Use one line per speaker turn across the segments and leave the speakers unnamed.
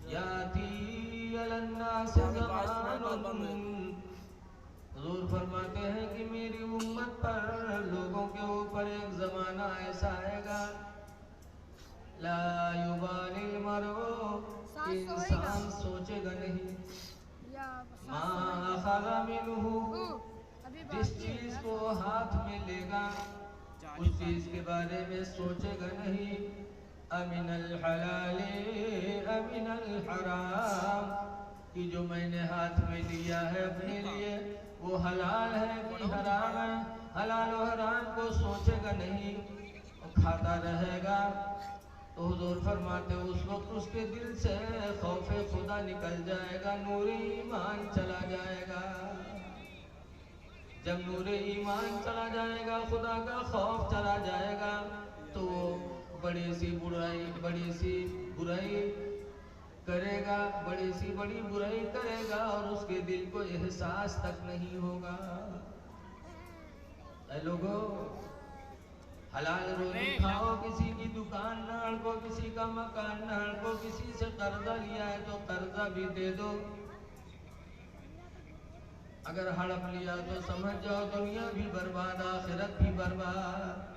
याती अलन्नास ज़मानुन, हुज़ूर फरमाते हैं कि मेरी उम्मत पर, लोगों के ऊपर एक ज़माना ऐसा आएगा, ला युबालिल मरउ, इंसान सोचेगा नहीं, मा अखज़ मिन्हु, जिस चीज़ को हाथ में लेगा उस चीज़ के बारे में सोचेगा नहीं, अमिनल हलाले अमिनल हराम, कि जो मैंने हाथ में लिया है अपने लिए वो हलाल है कि हराम है, हलाल और हराम को सोचेगा नहीं और खाता रहेगा। तो हुज़ूर फरमाते उस वक्त उसके दिल से खौफे खुदा निकल जाएगा, नूरे ईमान चला जाएगा। जब नूरे ईमान चला जाएगा, खुदा का खौफ चला जाएगा, तो बड़ी सी बुराई करेगा, बड़ी बुराई करेगा और उसके दिल को एहसास तक नहीं होगा। ऐ लोगों, हलाल रोटी खाओ, किसी की दुकान न हड़को, किसी का मकान न हड़को, किसी से कर्जा लिया है तो कर्जा भी दे दो। अगर हड़प लिया तो समझ जाओ दुनिया भी बर्बाद, आखिरत भी बर्बाद।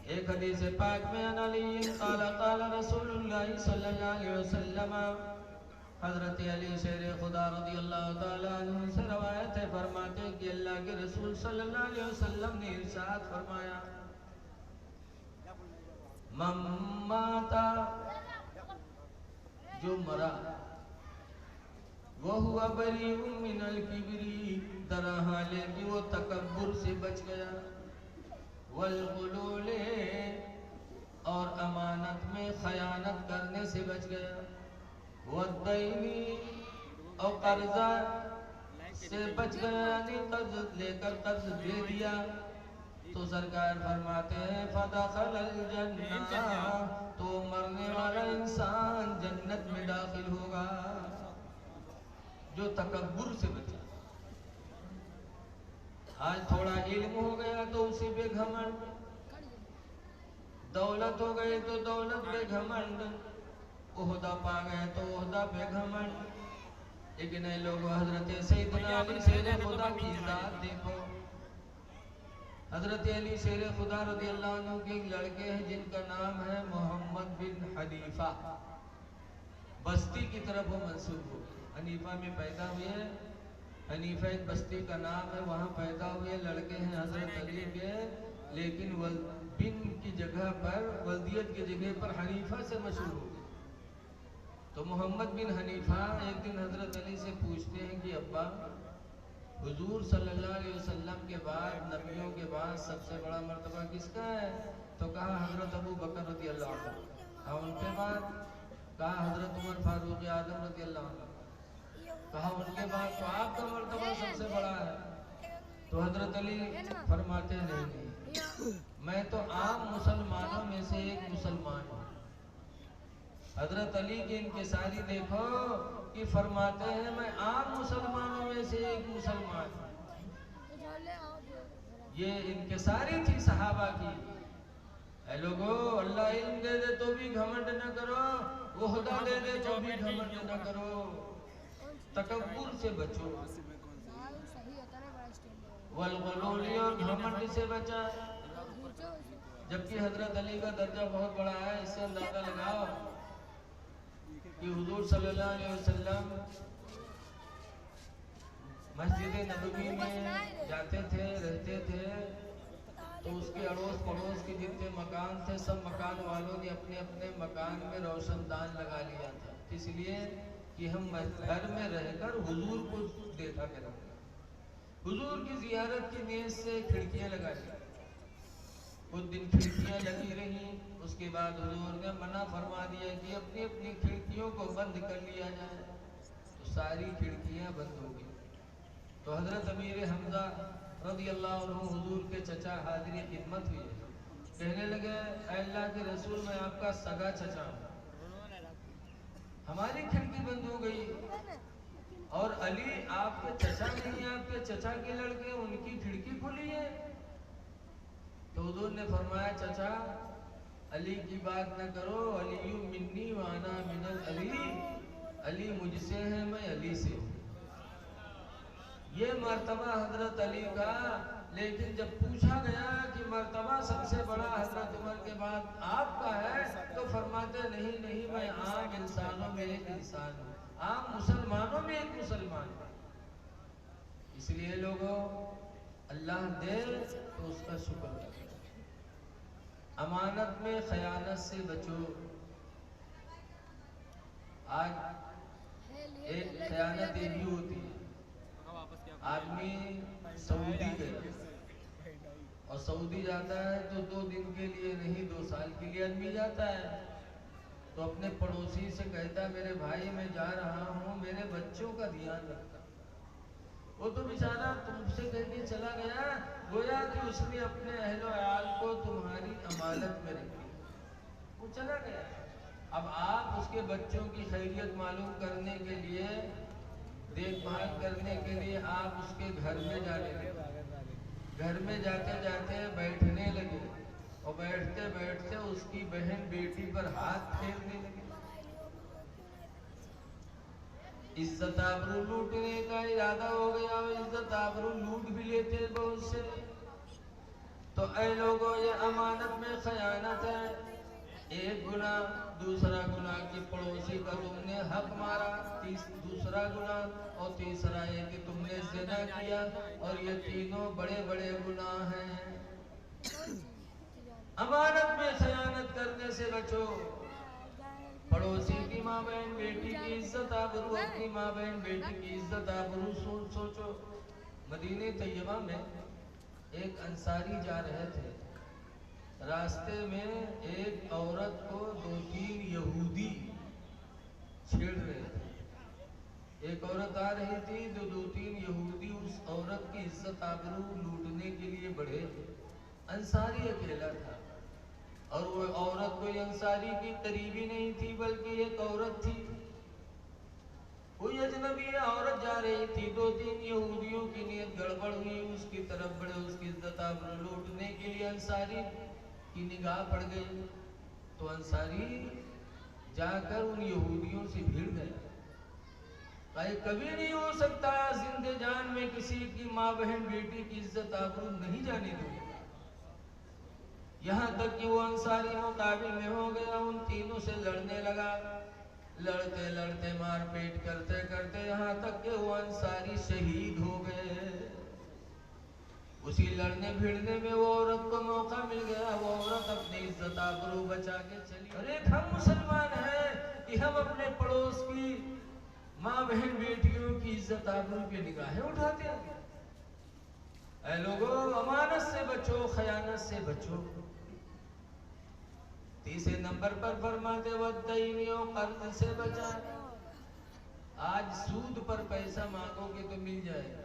एक हदीस पाक में अली क़ाल क़ाल रसूलुल्लाह सल्लल्लाहु अलैहि वसल्लम, हज़रत अली शेर खुदा रज़ियल्लाहु ताला अन्हु से रवायत है, फरमाते कि अल्लाह के रसूल सल्लल्लाहु अलैहि वसल्लम ने इरशाद फरमाया, मम्माता, जो मरा, वो हुआ बरीउम मिनल किब्री, तरह हाले कि वो तकब्बुर से बच गया, वल गुलूले, और अमानत में खयानत करने से बच गया, वद्दैनी, और कर्जा से बच गया, यानी कर्ज लेकर कर्ज दे दिया। तो सरकार फरमाते हैं फदखलल जन्नह, तो मरने वाला इंसान जन्नत में दाखिल होगा जो तकब्बुर से बचा। आज थोड़ा इल्म हो गया तो उसी पे घमंड, दौलत हो गई तो दौलत पे घमंड, ओहदा पा गए तो ओहदा पे घमंड। लेकिन ये लोग हजरत सैयदना अली शेर खुदा की जात देखो, हजरत अली शेर खुदा रज़ियल्लाहु अन्हु के एक लड़के हैं जिनका नाम है मोहम्मद बिन हनीफा, बस्ती की तरफ वो मंसूब हो, हनीफा में पैदा हुए, हनीफा एक बस्ती का नाम है, वहाँ पैदा हुए लड़के हैं हजरत अली के, लेकिन बिन की जगह पर, वल्दियत की जगह पर हनीफा से मशहूर हो गए। तो मोहम्मद बिन हनीफा एक दिन हजरत अली से पूछते हैं कि अब्बा, हुजूर सल्लल्लाहु अलैहि वसल्लम के बाद, नबियों के बाद सबसे बड़ा मर्तबा किसका है? तो कहा हजरत अबू बकर रज़ियल्लाहु अन्हु। कहा उनके बाद? कहा हजरत उमर फारूक आजम रज़ियल्लाहु अन्हु। कहा उनके बाद तो आपका मर्तबा सबसे बड़ा है। तो हजरत अली फरमाते नहीं, मैं तो आम मुसलमानों में से एक मुसलमान हूँ। हजरत अली की इनकिसारी देखो कि फरमाते हैं मैं आम मुसलमानों में से एक मुसलमान हूँ। ये इनकिसारी थी सहाबा की। ऐ लोगो, अल्लाह इल्म दे दे तो भी घमंड न करो, ओहदा दे दे तो भी घमंड न करो, तकब्बुर से बचो, वलगलूली, और घमंड से बचा। जबकि हजरत अली का दर्जा बहुत बड़ा है, इससे अंदाजा लगाओ कि हुजूर सल्लल्लाहु अलैहि वसल्लम मस्जिद नबवी में जाते थे, रहते थे, तो उसके अड़ोस पड़ोस के जितने मकान थे सब मकान वालों ने अपने अपने मकान में रोशनदान लगा लिया था, इसलिए कि हम घर में रहकर हुजूर को देखा करें। हुजूर की जियारत की नीयत से खिड़कियां लगा ली। कुछ दिन खिड़कियां लगी रही, उसके बाद हुजूर ने मना फरमा दिया कि अपनी अपनी खिड़कियों को बंद कर लिया जाए, तो सारी खिड़कियां बंद हो गई। तो हजरत अमीर हमजा रज़ियल्लाहु अन्हु हुजूर के चचा हाज़िर खिदमत हुए, कहने लगे अल्लाह के रसूल, मैं आपका सगा चचा हूँ, हमारी खिड़की बंद हो गई, और अली आपके चचा नहीं, आपके चचा के लड़के, उनकी खिड़की खुली है। तो हुजूर ने फरमाया चचा, अली की बात न करो, अली मिन्नी वाना मिनल अली, अली मुझसे है मैं अली से हूँ। ये मर्तबा हजरत अली का। लेकिन जब पूछा गया कि मर्तबा सबसे बड़ा हजरत उमर के बाद आपका है, तो फरमाते नहीं नहीं, मैं आम इंसानों में एक इंसान हूँ, आम मुसलमानों में एक मुसलमान हूँ। इसलिए लोगों, अल्लाह दे तो उसका शुक्र करो, अमानत में खयानत से बचो। आज एक खयानत ये भी होती है, आदमी सऊदी गया और सऊदी जाता है तो 2 दिन के लिए नहीं 2 साल के लिए आदमी जाता है, तो अपने पड़ोसी से कहता मेरे भाई मैं जा रहा हूँ, मेरे बच्चों का ध्यान रखना। वो तो बेचारा तुमसे कह के चला गया, गोया कि उसने अपने अहलो अयाल को तुम्हारी अमानत में रखी, वो चला गया। अब आप उसके बच्चों की खैरियत मालूम करने के लिए, देखभाल करने के लिए आप उसके घर में जाने लगे। घर में जाते जाते बैठने लगे और बैठते बैठते उसकी बहन बेटी पर हाथ फेरने लगे। इज्जत आबरू लूटने का इरादा हो गया, इज्जत आबरू लूट भी लेते बहुत से। तो ऐ लोगों, ये अमानत में खयानत है। एक गुना, दूसरा गुना कि पड़ोसी का तुमने हक मारा, दूसरा गुना, और तीसरा ये कि तुमने ज़िना किया, और ये तीनों बड़े बड़े गुनाह हैं। अमानत में खयानत करने से बचो। पड़ोसी की माँ बहन बेटी की इज्जत आबरू, अपनी माँ बहन बेटी की इज्जत आबरू सोचो। मदीने तैयबा में एक अंसारी जा रहे थे, रास्ते में एक औरत को 2-3 यहूदी छेड़ रहे थे। एक औरत आ रही थी, 2-3 यहूदी उस औरत की इज्जत आबरू लूटने के लिए बढ़े। अंसारी अकेला था, और वो औरत कोई अंसारी की करीबी नहीं थी, बल्कि एक औरत थी, कोई अजनबी औरत जा रही थी। 2-3 यहूदियों की नीयत गड़बड़ हुई, उसकी तरफ बढ़े, उसकी इज्जत आबरू लूटने के लिए अंसारी की निगाह पड़ गई। तो अंसारी जाकर उन यहूदियों से भिड़ गया। भाई कभी नहीं हो सकता जिंदे जान में किसी की माँ बहन बेटी की इज्जत आबरू नहीं जाने दूंगा। यहाँ तक कि वो अंसारी मुकाबिल में हो गया, उन तीनों से लड़ने लगा। लड़ते लड़ते मारपीट करते करते यहाँ तक कि वो अंसारी शहीद हो गए। उसी लड़ने भिड़ने में वो औरत को मौका मिल गया, वो औरत अपनी इज्जत आबरू बचा के चली। अरे हम मुसलमान हैं कि हम अपने पड़ोस की माँ बहन बेटियों की इज्जत आबरू की निगाहें उठाते हैं। ऐ लोगों, अमानत से बचो, खयानत से बचो। तीसरे नंबर पर फरमाते वद्दईनियों, कर्ज से बचा। आज सूद पर पैसा मांगोगे तो मिल जाएगा,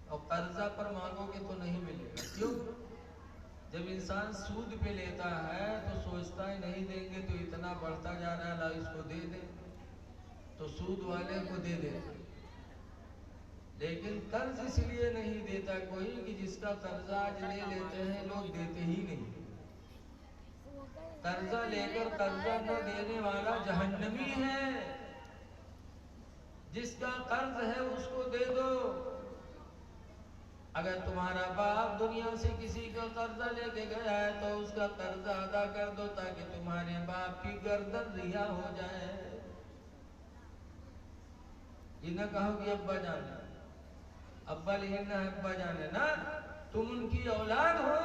और कर्जा पर मांगोगे तो नहीं मिलेगा। क्यों? जब इंसान सूद पे लेता है तो सोचता है नहीं देंगे तो इतना बढ़ता जा रहा है, ला इसको दे दे, तो सूद वाले को दे देते। लेकिन कर्ज इसलिए नहीं देता कोई कि जिसका कर्जा आज ले लेते हैं लोग देते ही नहीं। कर्जा लेकर कर्जा न देने वाला जहन्नमी है। जिसका कर्ज है उसको दे दो। अगर तुम्हारा बाप दुनिया से किसी का कर्जा लेके गया है तो उसका कर्जा अदा कर दो, ताकि तुम्हारे बाप की गर्दन रिहा हो जाए। ये न कहो कि अब्बा जान, अब्बा लेकिन ना अब्बा जाने ना, तुम उनकी औलाद हो।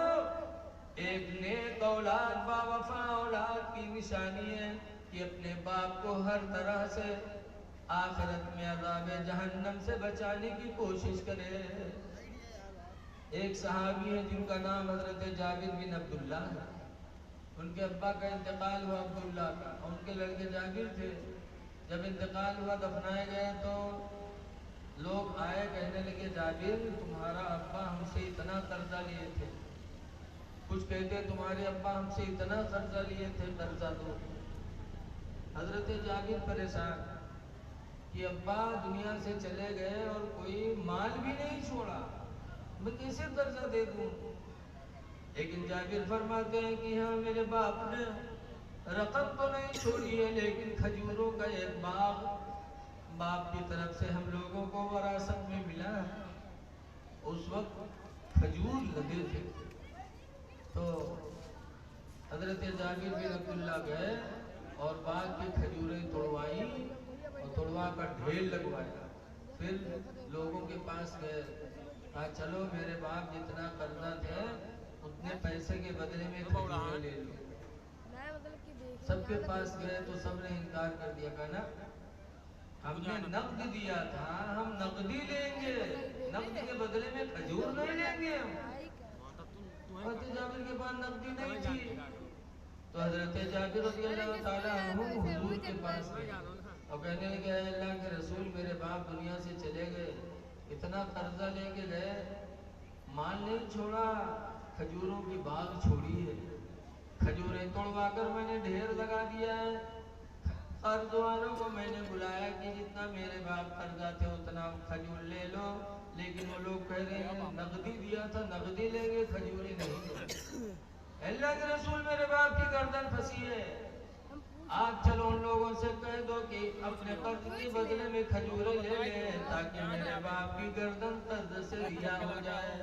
एक नेक औलाद, बावफा औलाद की निशानी है कि अपने बाप को हर तरह से आखिरत में अज़ाब जहन्नम से बचाने की कोशिश करे। एक सहाबी है जिनका नाम हजरत जाबिर बिन अब्दुल्ला है। उनके अब्बा का इंतकाल हुआ अब्दुल्ला का, और उनके लड़के जाबिर थे। जब इंतकाल हुआ, दफनाए गए, तो लोग आए, कहने लगे जाबिर तुम्हारा अब्बा हमसे इतना कर्जा लिए थे। कुछ कहते तुम्हारे अब्बा हमसे इतना कर्जा लिए थे, कर्जा दो। हजरत जाबिर परेशान कि अब्बा दुनिया से चले गए और कोई माल भी नहीं छोड़ा, मैं कैसे कर्जा दे दूं। लेकिन जाबिर फरमाते हैं कि हाँ मेरे बाप ने रकम तो नहीं छोड़ी है, लेकिन खजूरों का एक बाग बाप की तरफ से हम लोगों को विरासत में मिला। उस वक्त खजूर लगे थे, तो हजरत जाबिर बिन अब्दुल्लाह गए और बाग की खजूरें तोड़वाई और तोड़वा कर ढेर लगवाया। फिर लोगों के पास गए, कहा चलो मेरे बाप जितना कर्जा थे उतने पैसे के बदले में खजूरें ले लो। सबके पास गए तो सबने इनकार कर दिया, कहा ना हमने नकद दिया था, हम नकदी लेंगे, नकद के बदले में खजूर नहीं लेंगे हम। हजरत जाबिर के पास नकदी नहीं थी, तो हजरत जाबिर रज़ियल्लाहु ताला अन्हु हुजूर के पास गए और कहने लगे अल्लाह के रसूल मेरे बाप दुनिया से चले गए, इतना कर्जा लेके गए, माल नहीं छोड़ा, खजूरों की बाग छोड़ी है, खजूरें तोड़वा कर मैंने ढेर लगा दिया है। कर्ज वालों को मैंने बुलाया कि जितना मेरे बाप कर्जा थे उतना खजूर ले लो, लेकिन वो लोग कह रहे हैं नकदी दिया था, नकदी लेंगे, खजूरी नहीं। अल्लाह के रसूल मेरे बाप की गर्दन फंसी है, आप चलो उन लोगों से कह दो कि अपने कर्ज के बदले में खजूरें ले लें ताकि मेरे बाप की गर्दन कर्ज से रिहा हो जाए।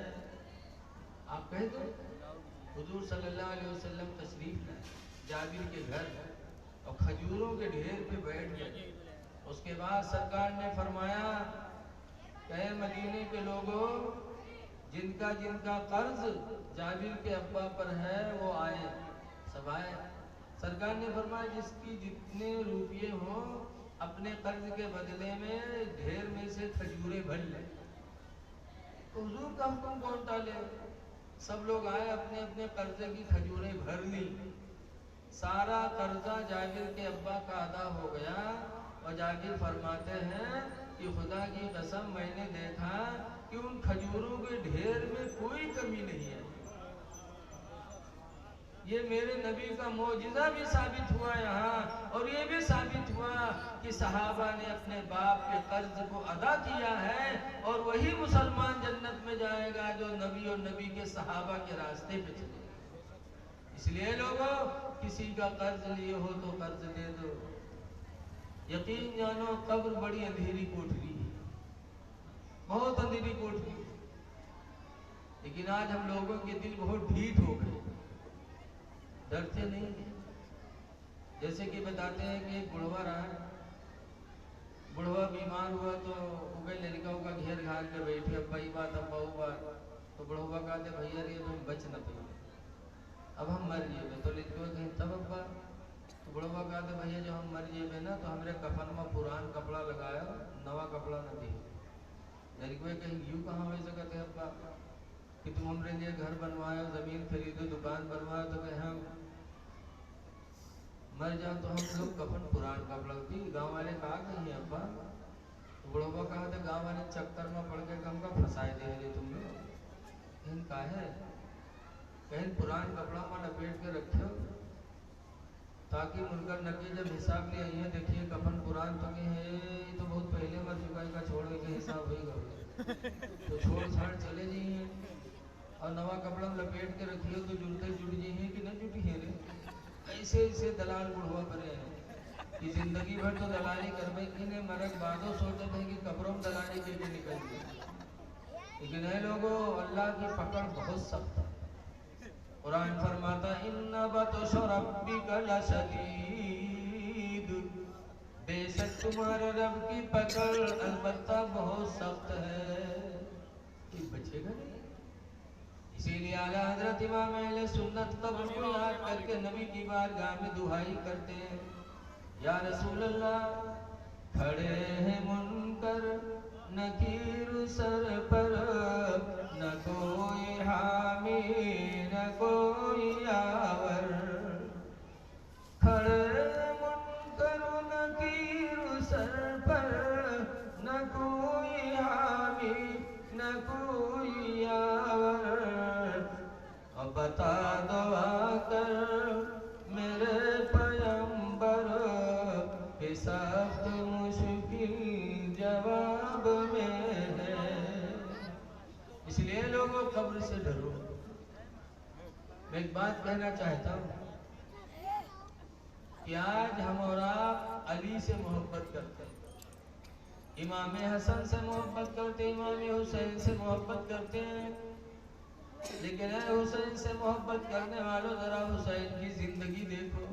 आप कह दो। हुजूर सल्लल्लाहु अलैहि वसल्लम तशरीफ लाए जाबिर के घर और खजूरों के ढेर पे बैठ गए। उसके बाद सरकार ने फरमाया कहे मदीने के लोगों, जिनका जिनका कर्ज जाबिर के अब्बा पर है वो आए। सब आए। सरकार ने फरमाया जिसकी जितने रुपये हो अपने कर्ज के बदले में ढेर में से खजूरें भर ले। तो हुजूर का हुक्म कौन टाले। सब लोग आए, अपने अपने कर्जे की खजूरें भर ली। सारा कर्जा जाबिर के अब्बा का अदा हो गया और जाबिर फरमाते हैं कि खुदा की कसम मैंने देखा कि उन खजूरों के ढेर में कोई कमी नहीं है। ये मेरे नबी का मौजिज़ा भी साबित हुआ यहाँ, और ये भी साबित हुआ कि सहाबा ने अपने बाप के कर्ज को अदा किया है और वही मुसलमान जन्नत में जाएगा जो नबी और नबी के सहाबा के रास्ते पे चले। इसलिए लोगों, किसी का कर्ज लिए हो तो कर्ज दे दो। यकीन जानो कब्र बड़ी अंधेरी कोठरी है, बहुत अंधेरी कोठरी। लेकिन आज हम लोगों के दिल बहुत ढीठ हो गए, डरते नहीं है। जैसे कि बताते हैं कि एक बुढ़वा रहा, बुढ़वा बीमार हुआ तो उगे लड़का का घेर घाल के बैठे, अब्बा ही बात अब्बा वो बात। तो बुढ़वा कहते भैया रे तुम बच न पाइए, अब हम मर जाए। तो लड़का कहीं तब अब्बा। तो बुढ़वा कहते भैया जो हम मर जाए ना तो हमरे कफन में पुरान कपड़ा लगाया, नवा कपड़ा न दी। लड़का कहीं यूँ कहाँ वैसे कहते अब्बा कि तुम हमरे लिए घर बनवाए, जमीन खरीदो, दुकान बनवाए, तो कहे हम मर जाओ तो हम लोग कफन पुरान कपड़ा दी। गाँव वाले कहा कहीं अब्बा। तो बुढ़वा कहा था गाँव वाले चक्कर में पड़ के कम का फंसाए दे रहे तुम लोग। कहीं का है कहीं पुरान कपड़ा में लपेट के रखे हो ताकि मुनकर नकी जब हिसाब ले आइए देखिए कफन पुरान तो नहीं है, ये तो बहुत पहले मर चुका है, का छोड़ के हिसाब होगा तो छोड़ छाड़ चले जाइए और नवा कपड़ा में लपेट के रखिए तो जुड़ते जुड़ जाइए कि न जुटी है रे। ऐसे ऐसे दलाल बुढ़वा पड़े हैं कि जिंदगी भर तो दलाली कर भाई, इन्हें मरक बादों सोचते थे कि कब्रों में दलाली के लिए निकल गए। लेकिन है लोगों, अल्लाह की पकड़ बहुत सख्त है। कुरान फरमाता इन्ना बतश रब्बिका लशदीद, बेशक तुम्हारे रब की पकड़ अलबत्ता बहुत सख्त है, कोई बचेगा नहीं। इसीलिए आला हजरत इमाम अहले सुन्नत कब्र को याद करके नबी की बारगाह में दुआई करते हैं, या रसूल अल्लाह खड़े हैं मुनकर नकीर सर पर, न कोई हामी न कोई यावर। खड़े मुनकर नकीर सर पर, न कोई हामी न कोई यावर। अब बता दो आकर मेरे पैगंबर के सख्त मुश्किल जवाब में है। इसलिए लोगों कब्र से डरो, मैं एक बात कहना चाहता हूँ कि आज हम और आप अली से मोहब्बत करते हैं, इमाम हसन से मोहब्बत करते हैं, इमाम हुसैन से मोहब्बत करते हैं, लेकिन हुसैन से मोहब्बत करने वालों जरा हुसैन की जिंदगी देखो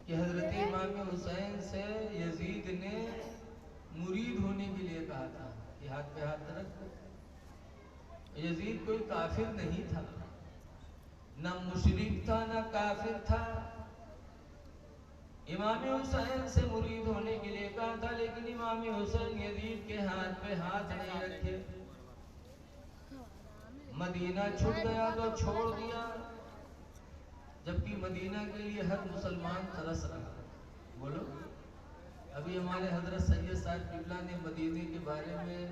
कि हजरत इमाम हुसैन से यजीद ने मुरीद होने के लिए कहा था कि हाथ पे हाथ रख। यजीद कोई काफिर नहीं था, ना मुशरिक था ना काफिर था। इमाम हुसैन से मुरीद होने के लिए कहा था, लेकिन इमाम हुसैन यजीद के हाथ पे हाथ नहीं रखे। मदीना छूट गया तो छोड़ दिया, जबकि मदीना के लिए हर मुसलमान तरस रहा। बोलो, अभी हमारे हजरत सैयद साहब किबला ने मदीने के बारे में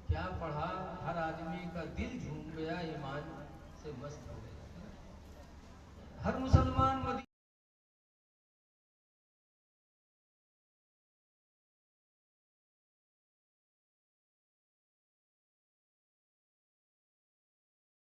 क्या पढ़ा, हर आदमी का दिल झूम गया, ईमान से मस्त हो गया। हर मुसलमान